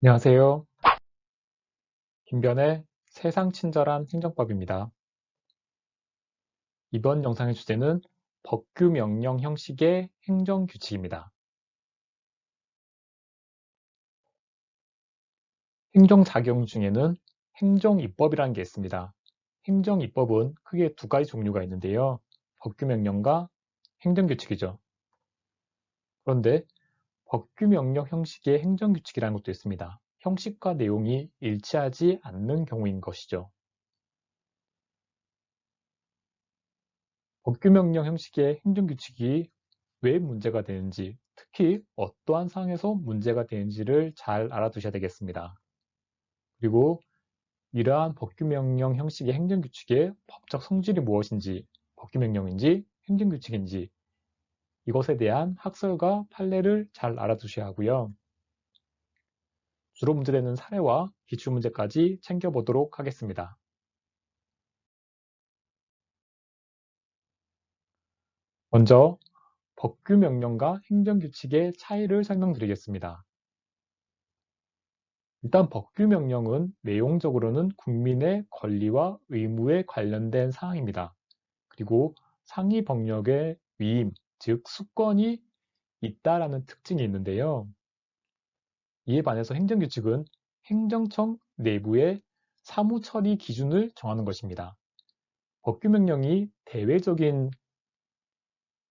안녕하세요. 김변의 세상 친절한 행정법입니다. 이번 영상의 주제는 법규 명령 형식의 행정규칙입니다. 행정작용 중에는 행정입법이라는 게 있습니다. 행정입법은 크게 두 가지 종류가 있는데요. 법규 명령과 행정규칙이죠. 그런데 법규 명령 형식의 행정규칙이라는 것도 있습니다. 형식과 내용이 일치하지 않는 경우인 것이죠. 법규 명령 형식의 행정규칙이 왜 문제가 되는지, 특히 어떠한 상황에서 문제가 되는지를 잘 알아두셔야 되겠습니다. 그리고 이러한 법규명령 형식의 행정규칙의 법적 성질이 무엇인지, 법규명령인지 행정규칙인지 이것에 대한 학설과 판례를 잘 알아두셔야 하고요. 주로 문제되는 사례와 기출문제까지 챙겨보도록 하겠습니다. 먼저 법규명령과 행정규칙의 차이를 설명드리겠습니다. 일단 법규명령은 내용적으로는 국민의 권리와 의무에 관련된 사항입니다. 그리고 상위 법령의 위임, 즉 수권이 있다라는 특징이 있는데요. 이에 반해서 행정규칙은 행정청 내부의 사무처리 기준을 정하는 것입니다. 법규명령이 대외적인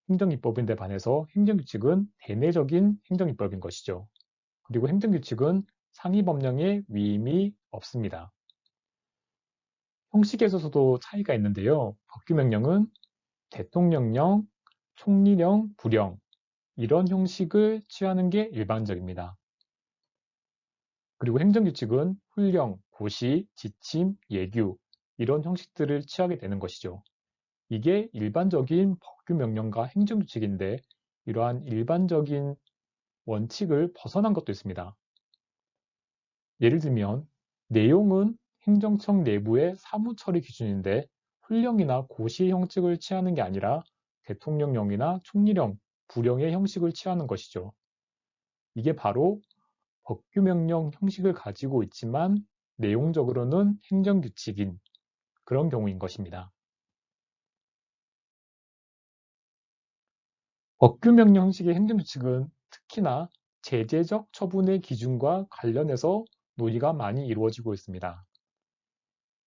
행정입법인데 반해서 행정규칙은 대내적인 행정입법인 것이죠. 그리고 행정규칙은 상위 법령의 위임이 없습니다. 형식에 있어서도 차이가 있는데요. 법규명령은 대통령령, 총리령, 부령 이런 형식을 취하는 게 일반적입니다. 그리고 행정규칙은 훈령, 고시, 지침, 예규 이런 형식들을 취하게 되는 것이죠. 이게 일반적인 법규명령과 행정규칙인데 이러한 일반적인 원칙을 벗어난 것도 있습니다. 예를 들면 내용은 행정청 내부의 사무처리 기준인데 훈령이나 고시 형식을 취하는 게 아니라 대통령령이나 총리령, 부령의 형식을 취하는 것이죠. 이게 바로 법규명령 형식을 가지고 있지만 내용적으로는 행정규칙인 그런 경우인 것입니다. 법규명령 형식의 행정규칙은 특히나 제재적 처분의 기준과 관련해서 논의가 많이 이루어지고 있습니다.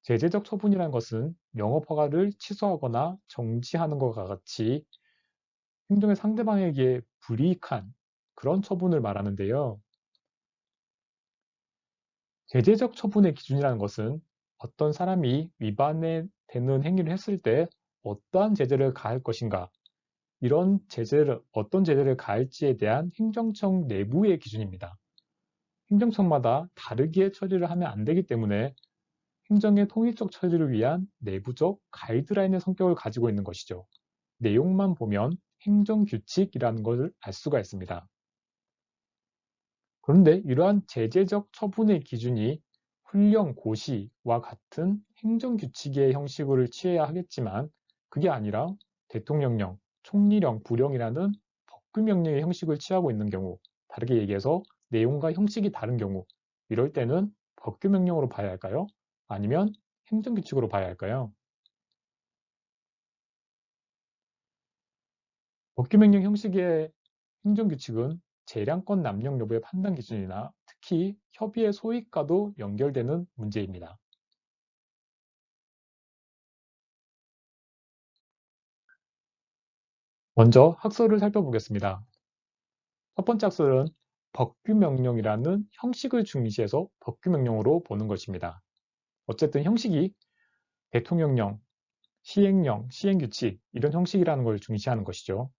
제재적 처분이라는 것은 영업허가를 취소하거나 정지하는 것과 같이 행정의 상대방에게 불이익한 그런 처분을 말하는데요. 제재적 처분의 기준이라는 것은 어떤 사람이 위반에 되는 행위를 했을 때 어떠한 제재를 가할 것인가, 이런 제재를, 어떤 제재를 가할지에 대한 행정청 내부의 기준입니다. 행정청마다 다르게 처리를 하면 안 되기 때문에 행정의 통일적 처리를 위한 내부적 가이드라인의 성격을 가지고 있는 것이죠. 내용만 보면 행정규칙이라는 것을 알 수가 있습니다. 그런데 이러한 제재적 처분의 기준이 훈령, 고시와 같은 행정규칙의 형식을 취해야 하겠지만 그게 아니라 대통령령, 총리령, 부령이라는 법규명령의 형식을 취하고 있는 경우, 다르게 얘기해서 내용과 형식이 다른 경우, 이럴 때는 법규명령으로 봐야 할까요? 아니면 행정규칙으로 봐야 할까요? 법규명령 형식의 행정규칙은 재량권 남용 여부의 판단 기준이나 특히 협의의 소익과도 연결되는 문제입니다. 먼저 학설을 살펴보겠습니다. 첫 번째 학설은 법규명령이라는 형식을 중시해서 법규명령으로 보는 것입니다. 어쨌든 형식이 대통령령, 시행령, 시행규칙 이런 형식이라는 걸 중시하는 것이죠.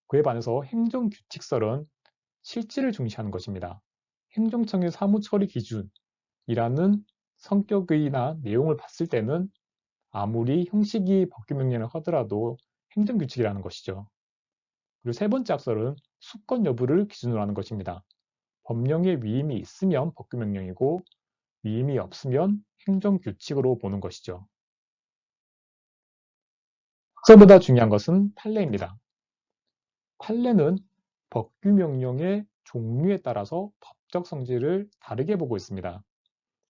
그에 반해서 행정규칙설은 실질을 중시하는 것입니다. 행정청의 사무처리 기준이라는 성격이나 내용을 봤을 때는 아무리 형식이 법규명령을 하더라도 행정규칙이라는 것이죠. 그리고 세 번째 학설은 수권 여부를 기준으로 하는 것입니다. 법령의 위임이 있으면 법규명령이고 위임이 없으면 행정규칙으로 보는 것이죠. 학설보다 중요한 것은 판례입니다. 판례는 법규명령의 종류에 따라서 법적 성질을 다르게 보고 있습니다.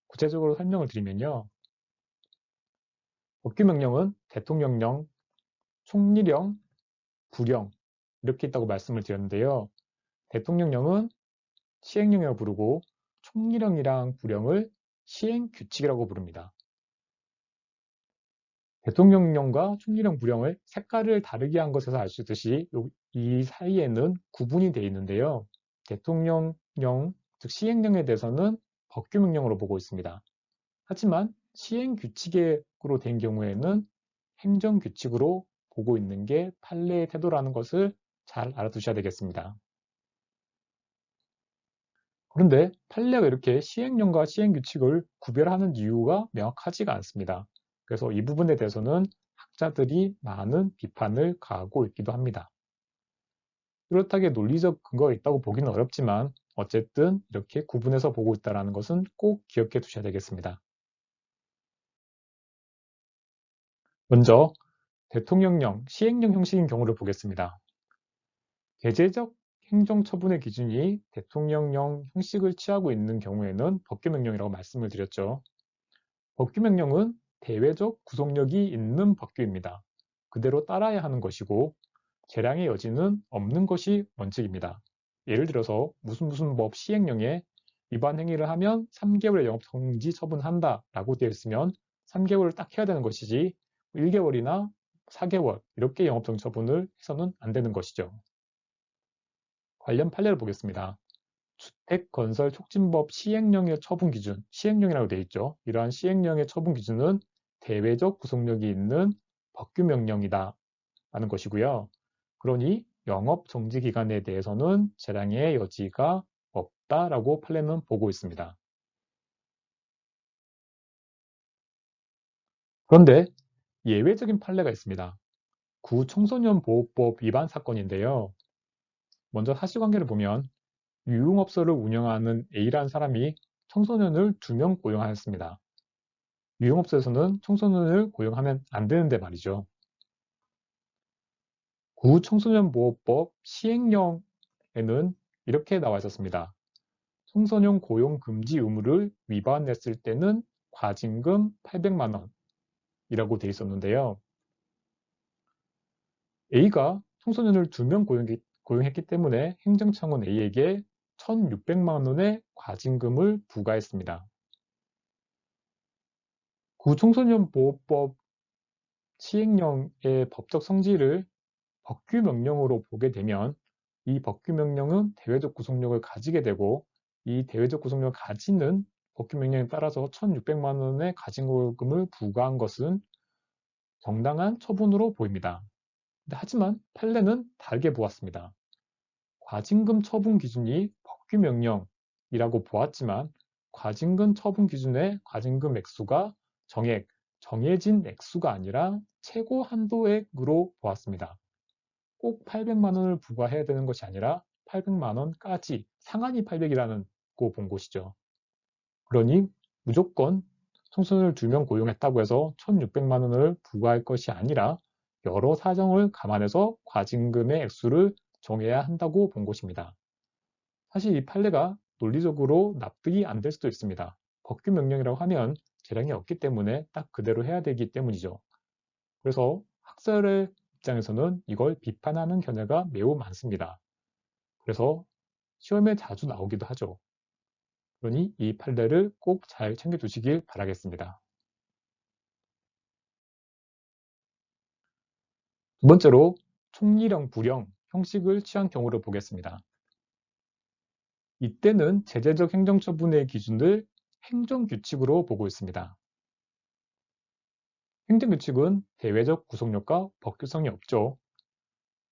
구체적으로 설명을 드리면요. 법규명령은 대통령령, 총리령, 부령 이렇게 있다고 말씀을 드렸는데요. 대통령령은 시행령이라고 부르고 총리령이랑 부령을 시행규칙이라고 부릅니다. 대통령령과 총리령, 부령을 색깔을 다르게 한 것에서 알 수 있듯이 이 사이에는 구분이 되어 있는데요. 대통령령, 즉 시행령에 대해서는 법규명령으로 보고 있습니다. 하지만 시행규칙으로 된 경우에는 행정규칙으로 보고 있는 게 판례의 태도라는 것을 잘 알아두셔야 되겠습니다. 그런데 판례가 이렇게 시행령과 시행규칙을 구별하는 이유가 명확하지가 않습니다. 그래서 이 부분에 대해서는 학자들이 많은 비판을 가하고 있기도 합니다. 뚜렷하게 논리적 근거가 있다고 보기는 어렵지만 어쨌든 이렇게 구분해서 보고 있다는 것은 꼭 기억해 두셔야 되겠습니다. 먼저 대통령령, 시행령 형식인 경우를 보겠습니다. 대제적 행정처분의 기준이 대통령령 형식을 취하고 있는 경우에는 법규명령이라고 말씀을 드렸죠. 법규명령은 대외적 구속력이 있는 법규입니다. 그대로 따라야 하는 것이고 재량의 여지는 없는 것이 원칙입니다. 예를 들어서 무슨 법 시행령에 위반 행위를 하면 3개월의 영업정지 처분한다 라고 되어 있으면 3개월을 딱 해야 되는 것이지 1개월이나 4개월 이렇게 영업정지 처분을 해서는 안 되는 것이죠. 관련 판례를 보겠습니다. 주택건설촉진법 시행령의 처분 기준, 시행령이라고 되어 있죠. 이러한 시행령의 처분 기준은 대외적 구속력이 있는 법규명령이다 라는 것이고요. 그러니 영업정지 기간에 대해서는 재량의 여지가 없다라고 판례는 보고 있습니다. 그런데 예외적인 판례가 있습니다. 구청소년보호법 위반 사건인데요. 먼저 사실관계를 보면 유흥업소를 운영하는 A라는 사람이 청소년을 2명 고용하였습니다. 유흥업소에서는 청소년을 고용하면 안 되는데 말이죠. 구청소년보호법 시행령에는 이렇게 나와 있었습니다. 청소년 고용 금지 의무를 위반했을 때는 과징금 800만 원이라고 되어 있었는데요. A가 청소년을 2명 고용했기 때문에 행정청은 A에게 1,600만 원의 과징금을 부과했습니다. 구청소년보호법 시행령의 법적 성질을 법규명령으로 보게 되면 이 법규명령은 대외적 구속력을 가지게 되고 이 대외적 구속력을 가지는 법규명령에 따라서 1,600만 원의 과징금을 부과한 것은 정당한 처분으로 보입니다. 하지만 판례는 다르게 보았습니다. 과징금 처분 기준이 법규명령이라고 보았지만 과징금 처분 기준의 과징금 액수가 정해진 액수가 아니라 최고 한도액으로 보았습니다. 꼭 800만 원을 부과해야 되는 것이 아니라 800만 원까지 상한이 800이라는 거 본 것이죠. 그러니 무조건 청소년을 2명 고용했다고 해서 1,600만 원을 부과할 것이 아니라 여러 사정을 감안해서 과징금의 액수를 정해야 한다고 본 것입니다. 사실 이 판례가 논리적으로 납득이 안 될 수도 있습니다. 법규 명령이라고 하면 재량이 없기 때문에 딱 그대로 해야 되기 때문이죠. 그래서 학설의 입장에서는 이걸 비판하는 견해가 매우 많습니다. 그래서 시험에 자주 나오기도 하죠. 그러니 이 판례를 꼭 잘 챙겨두시길 바라겠습니다. 두 번째로 총리령, 부령 형식을 취한 경우를 보겠습니다. 이때는 제재적 행정처분의 기준을 행정규칙으로 보고 있습니다. 행정규칙은 대외적 구속력과 법규성이 없죠.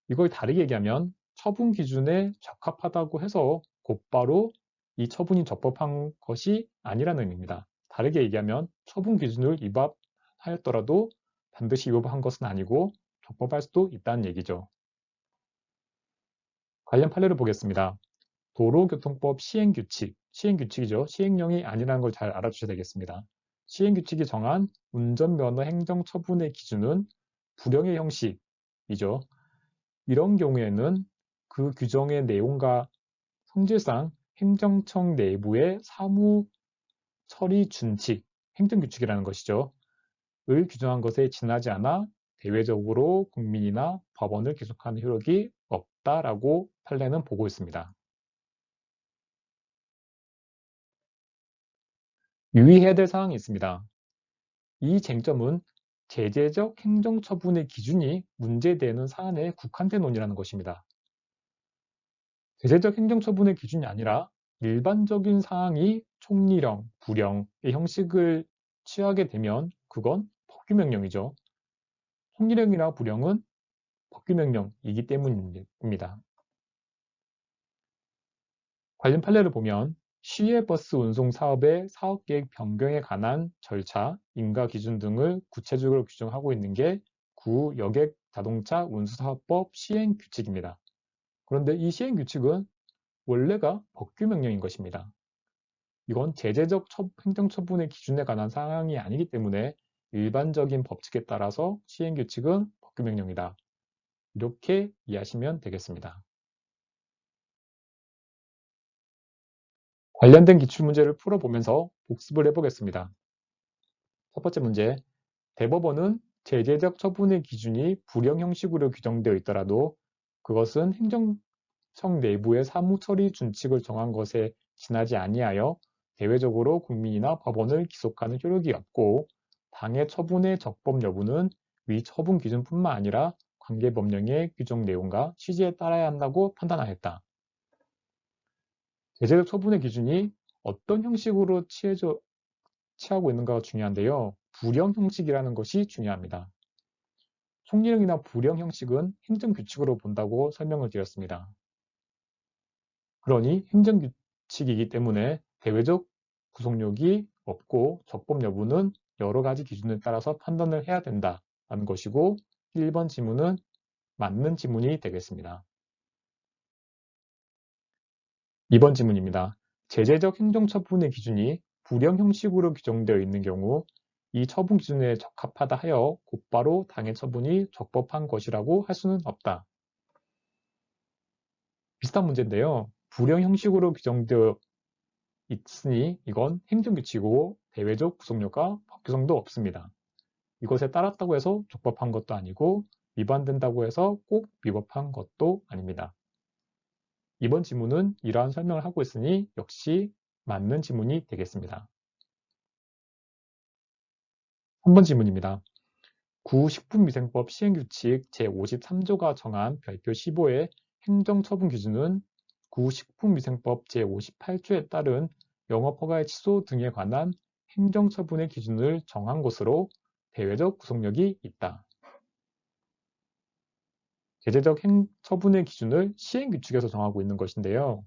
이걸 다르게 얘기하면 처분 기준에 적합하다고 해서 곧바로 이 처분이 적법한 것이 아니라는 의미입니다. 다르게 얘기하면 처분 기준을 위반하였더라도 반드시 위반한 것은 아니고 적법할 수도 있다는 얘기죠. 관련 판례를 보겠습니다. 도로교통법 시행규칙, 시행규칙이죠. 시행령이 아니라는 걸 잘 알아주셔야 되겠습니다. 시행규칙이 정한 운전면허 행정처분의 기준은 불령의 형식이죠. 이런 경우에는 그 규정의 내용과 성질상 행정청 내부의 사무 처리 준칙, 행정규칙이라는 것이죠. 을 규정한 것에 지나지 않아 대외적으로 국민이나 법원을 기속하는 효력이 없다라고 판례는 보고 있습니다. 유의해야 될 사항이 있습니다. 이 쟁점은 제재적 행정처분의 기준이 문제되는 사안에 국한된 논의라는 것입니다. 제재적 행정처분의 기준이 아니라 일반적인 사항이 총리령, 부령의 형식을 취하게 되면 그건 법규명령이죠. 총리령이나 부령은 법규명령이기 때문입니다. 관련 판례를 보면 시외버스 운송 사업의 사업계획 변경에 관한 절차, 인가 기준 등을 구체적으로 규정하고 있는 게 구여객자동차 운수사업법 시행규칙입니다. 그런데 이 시행규칙은 원래가 법규명령인 것입니다. 이건 제재적 행정처분의 기준에 관한 사항이 아니기 때문에 일반적인 법칙에 따라서 시행규칙은 법규명령이다. 이렇게 이해하시면 되겠습니다. 관련된 기출문제를 풀어보면서 복습을 해보겠습니다. 첫 번째 문제, 대법원은 제재적 처분의 기준이 불형 형식으로 규정되어 있더라도 그것은 행정청 내부의 사무처리 준칙을 정한 것에 지나지 아니하여 대외적으로 국민이나 법원을 기속하는 효력이 없고 당해 처분의 적법 여부는 위 처분 기준뿐만 아니라 관계법령의 규정 내용과 취지에 따라야 한다고 판단하였다. 제재적 처분의 기준이 어떤 형식으로 취하고 있는가가 중요한데요. 불형 형식이라는 것이 중요합니다. 총리령이나 불형 형식은 행정규칙으로 본다고 설명을 드렸습니다. 그러니 행정규칙이기 때문에 대외적 구속력이 없고 적법 여부는 여러 가지 기준에 따라서 판단을 해야 된다는 것이고 1번 지문은 맞는 지문이 되겠습니다. 2번 지문입니다. 제재적 행정처분의 기준이 불형 형식으로 규정되어 있는 경우 이 처분 기준에 적합하다 하여 곧바로 당해 처분이 적법한 것이라고 할 수는 없다. 비슷한 문제인데요. 불형 형식으로 규정되어 있으니 이건 행정규칙이고 대외적 구속력과 법규성도 없습니다. 이것에 따랐다고 해서 적법한 것도 아니고 위반된다고 해서 꼭 위법한 것도 아닙니다. 이번 지문은 이러한 설명을 하고 있으니 역시 맞는 지문이 되겠습니다. 3번 지문입니다. 구식품위생법 시행규칙 제53조가 정한 별표 15의 행정처분 기준은 구식품위생법 제58조에 따른 영업허가의 취소 등에 관한 행정처분의 기준을 정한 것으로 대외적 구속력이 있다. 제재적 처분의 기준을 시행규칙에서 정하고 있는 것인데요.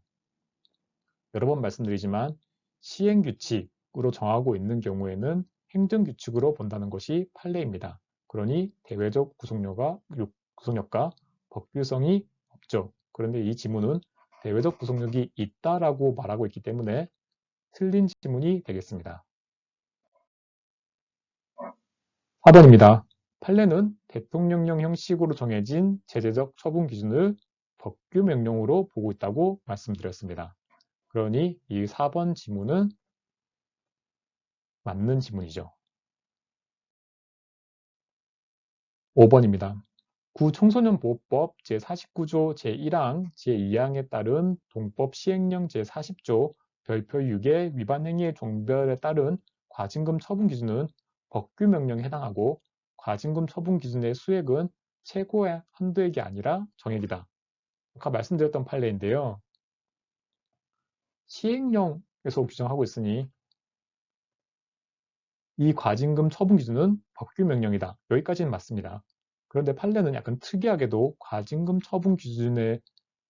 여러 번 말씀드리지만 시행규칙으로 정하고 있는 경우에는 행정규칙으로 본다는 것이 판례입니다. 그러니 대외적 구속력과 법규성이 없죠. 그런데 이 지문은 대외적 구속력이 있다라고 말하고 있기 때문에 틀린 지문이 되겠습니다. 4번입니다. 판례는 대통령령 형식으로 정해진 제재적 처분 기준을 법규명령으로 보고 있다고 말씀드렸습니다. 그러니 이 4번 지문은 맞는 지문이죠. 5번입니다. 구청소년보호법 제49조 제1항 제2항에 따른 동법 시행령 제40조 별표 6의 위반 행위의 종별에 따른 과징금 처분 기준은 법규명령에 해당하고 과징금 처분 기준의 수액은 최고의 한도액이 아니라 정액이다. 아까 말씀드렸던 판례인데요. 시행령에서 규정하고 있으니 이 과징금 처분 기준은 법규명령이다. 여기까지는 맞습니다. 그런데 판례는 약간 특이하게도 과징금 처분 기준에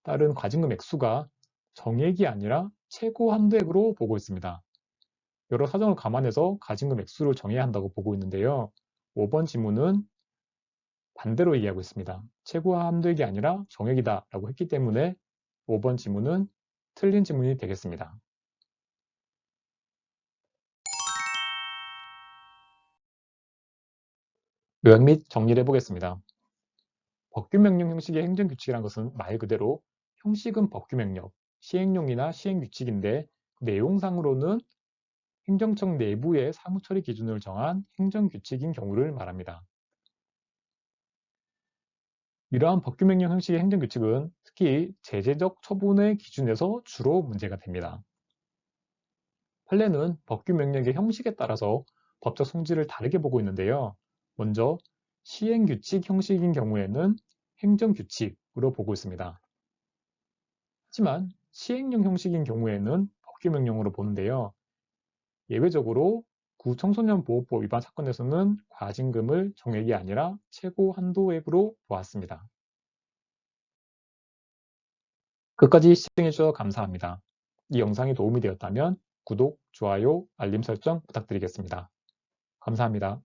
따른 과징금 액수가 정액이 아니라 최고 한도액으로 보고 있습니다. 여러 사정을 감안해서 과징금 액수를 정해야 한다고 보고 있는데요. 5번 지문은 반대로 이해하고 있습니다. 최고 한도액이 아니라 정액이다 라고 했기 때문에 5번 지문은 틀린 지문이 되겠습니다. 요약 및 정리를 해보겠습니다. 법규명령 형식의 행정규칙이란 것은 말 그대로 형식은 법규명령, 시행령이나 시행규칙인데 내용상으로는 행정청 내부의 사무처리 기준을 정한 행정규칙인 경우를 말합니다. 이러한 법규명령 형식의 행정규칙은 특히 제재적 처분의 기준에서 주로 문제가 됩니다. 판례는 법규명령의 형식에 따라서 법적 성질을 다르게 보고 있는데요. 먼저 시행규칙 형식인 경우에는 행정규칙으로 보고 있습니다. 하지만 시행령 형식인 경우에는 법규명령으로 보는데요. 예외적으로 구청소년 보호법 위반 사건에서는 과징금을 정액이 아니라 최고 한도액으로 보았습니다. 끝까지 시청해주셔서 감사합니다. 이 영상이 도움이 되었다면 구독, 좋아요, 알림 설정 부탁드리겠습니다. 감사합니다.